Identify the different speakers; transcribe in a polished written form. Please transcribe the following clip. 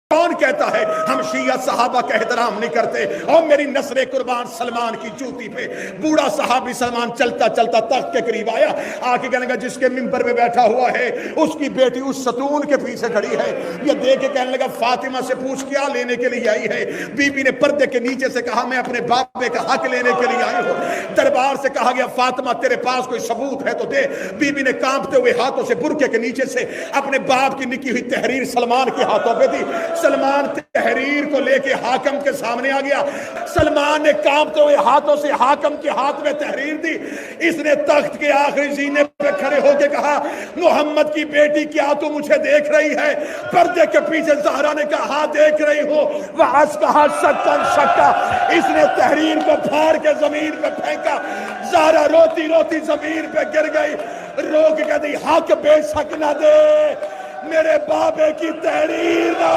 Speaker 1: कौन कहता है हम शिया सहाबा का एहतराम नहीं करते? और मेरी नस्ल कुर्बान सलमान की जूती पे बूढ़ा सहाबी सलमान चलता चलता तख्त के करीब आया, आके कहने लगा जिसके मिंबर पे बैठा हुआ है उसकी बेटी उस सतून के पीछे खड़ी है। ये देख के कहने लगा फातिमा से पूछ क्या लेने के लिए आई है? बीबी ने पर्दे के नीचे से कहा मैं अपने बाबे का हक लेने के लिए आई हूँ। दरबार से कहा गया फातिमा तेरे पास कोई सबूत है तो दे। बीबी ने कांपते हुए हाथों से बुरके के नीचे से अपने बाप की निकी हुई तहरीर सलमान के हाथों पे दी। सलमान तहरीर को लेके हाकम के सामने आ गया। सलमान ने कांपते हुए हाथों से हाकम के हाथ में तहरीर दी। इसने तख्त के आखिरी जीने पे खड़े होके कहा मोहम्मद की बेटी क्या तू मुझे देख रही है? पर्दे के पीछे ज़हरा ने कहा हाँ देख रही हो। वह कहा सच्चन शक्का। इसने तहरीर को फाड़ के जमीन पे फेंका। ज़हरा रोती रोती जमीन पे गिर गई। रो के कहती हक बेशक ना दे मेरे बाबे की तहरीर ना